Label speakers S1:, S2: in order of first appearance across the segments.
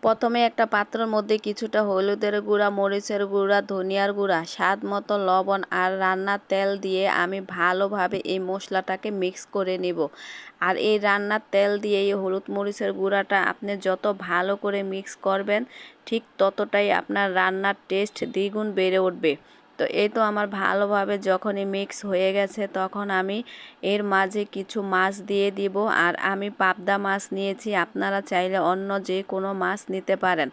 S1: প্রথমে একটা পাত্রের মধ্যে কিছুটা হলুদের গুঁড়া, মরিচের গুঁড়া, ধনিয়ার গুঁড়া, স্বাদ মতো লবণ আর রান্নার তেল দিয়ে আমি ভালোভাবে এই মশলাটাকে মিক্স করে নেব। আর এই রান্নার তেল দিয়ে এই হলুদ মরিচের গুঁড়াটা আপনি যত ভালো করে মিক্স করবেন ঠিক ততটাই আপনার রান্নার টেস্ট দ্বিগুণ বেড়ে উঠবে। তো এই তো আমার ভালোভাবে যখনই মিক্স হয়ে গেছে তখন আমি এর মাঝে কিছু মাছ দিয়ে দিব। আর আমি পাবদা মাছ নিয়েছি, আপনারা চাইলে অন্য যে কোনো মাছ নিতে পারেন।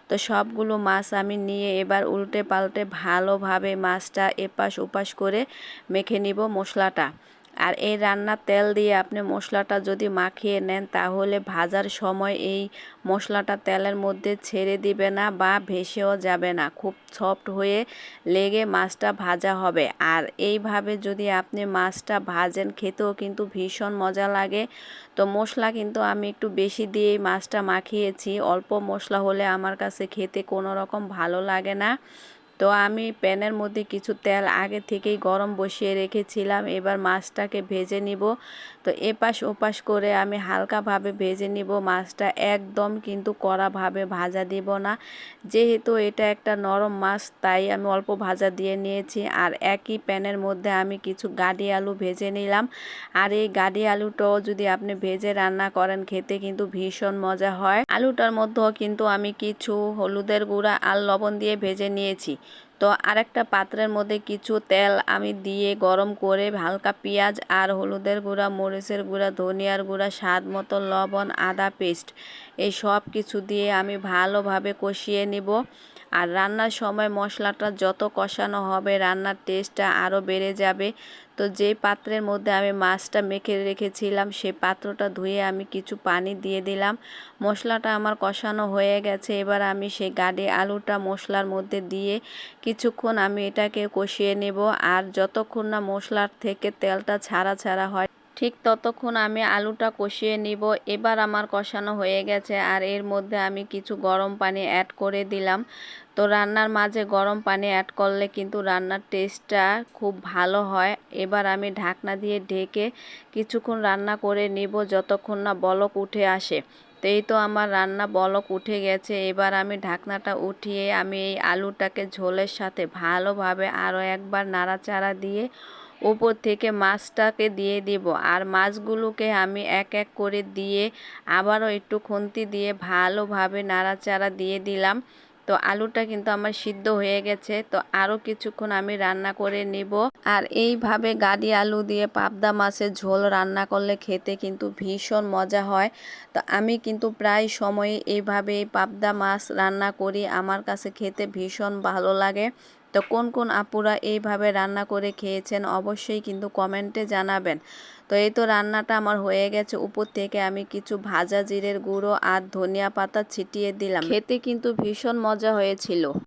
S1: তো সবগুলো মাছ আমি নিয়ে এবার উল্টে পাল্টে ভালোভাবে মাছটা এপাশ ওপাশ করে মেখে নিব মশলাটা। আর এই রান্নার তেল দিয়ে আপনি মশলাটা যদি মাখিয়ে নেন তাহলে ভাজার সময় এই মশলাটা তেলের মধ্যে ছেড়ে দিবে না বা ভেসেও যাবে না, খুব সফট হয়ে লেগে মাছটা ভাজা হবে। আর এইভাবে যদি আপনি মাছটা ভাজেন খেতেও কিন্তু ভীষণ মজা লাগে। তো মশলা কিন্তু আমি একটু বেশি দিয়েই মাছটা মাখিয়েছি, অল্প মশলা হলে আমার কাছে খেতে কোনো রকম ভালো লাগে না। তো আমি প্যানের মধ্যে কিছু তেল আগে থেকেই গরম বসিয়ে রেখেছিলাম, এবার মাছটাকে ভেজে নিব। তো এপাশ ওপাশ করে আমি হালকাভাবে ভেজে নিব মাছটা, একদম কিন্তু কড়াভাবে ভাজা দিব না, যেহেতু এটা একটা নরম মাছ তাই আমি অল্প ভাজা দিয়ে নিয়েছি। আর একই প্যানের মধ্যে আমি কিছু গাড়ি আলু ভেজে নিলাম। আর এই গাড়ি আলুটাও যদি আপনি ভেজে রান্না করেন খেতে কিন্তু ভীষণ মজা হয়। আলুটার মধ্যেও কিন্তু আমি কিছু হলুদের গুঁড়া আর লবণ দিয়ে ভেজে নিয়েছি। তো আরেকটা পাত্রের মধ্যে কিছু তেল আমি দিয়ে গরম করে হালকা পেঁয়াজ আর হলুদের গুঁড়া, মরিচের গুঁড়া, ধনিয়ার গুঁড়া, স্বাদ মতো লবণ, আদা পেস্ট এই সব কিছু দিয়ে আমি ভালোভাবে কষিয়ে নিব। আর রান্নার সময় মশলাটা যত কষানো হবে রান্নার টেস্টটা আরও বেড়ে যাবে। তো যেই পাত্রের মধ্যে আমি মাছটা মেখে রেখেছিলাম সেই পাত্রটা ধুয়ে আমি কিছু পানি দিয়ে দিলাম। মশলাটা আমার কষানো হয়ে গেছে, এবার আমি সেই গাড়ি আলুটা মশলার মধ্যে দিয়ে কিছুক্ষণ আমি এটাকে কষিয়ে নেব। আর যতক্ষণ না মশলার থেকে তেলটা ছাড়া ছাড়া হয় ঠিক ততক্ষণ আমি আলুটা কষিয়ে নিব। এবার আমার কষানো হয়ে গেছে আর এর মধ্যে আমি কিছু গরম পানি অ্যাড করে দিলাম। তো রান্নার মাঝে গরম পানি অ্যাড করলে কিন্তু রান্নার টেস্টটা খুব ভালো হয়। এবার আমি ঢাকনা দিয়ে ঢেকে কিছুক্ষণ রান্না করে নিব যতক্ষণ না বলক উঠে আসে। তো এই তো আমার রান্না বলক উঠে গেছে, এবার আমি ঢাকনাটা উঠিয়ে আমি এই আলুটাকে ঝোলের সাথে ভালোভাবে আরও একবার নাড়াচাড়া দিয়ে উপর থেকে মাছটাকে দিয়ে দিব। আর মাছগুলোকে আমি এক এক করে দিয়ে আবারও একটু খুন্তি দিয়ে ভালোভাবে নাড়াচাড়া দিয়ে দিলাম। তো আলুটা কিন্তু আমার সিদ্ধ হয়ে গেছে, তো আরও কিছুক্ষণ আমি রান্না করে নিব। আর এইভাবে গাড়ি আলু দিয়ে পাবদা মাছের ঝোল রান্না করলে খেতে কিন্তু ভীষণ মজা হয়। তো আমি কিন্তু প্রায় সময়ই এইভাবে এই পাবদা মাছ রান্না করি, আমার কাছে খেতে ভীষণ ভালো লাগে। তো কোন কোন আপুরা এইভাবে রান্না করে খেয়েছেন অবশ্যই কিন্তু কমেন্টে জানাবেন। তো এই তো রান্নাটা আমার হয়ে গেছে, উপর থেকে আমি কিছু ভাজা জিরের গুঁড়ো আর ধনিয়া পাতা ছিটিয়ে দিলাম, খেতে কিন্তু ভীষণ মজা হয়েছিল।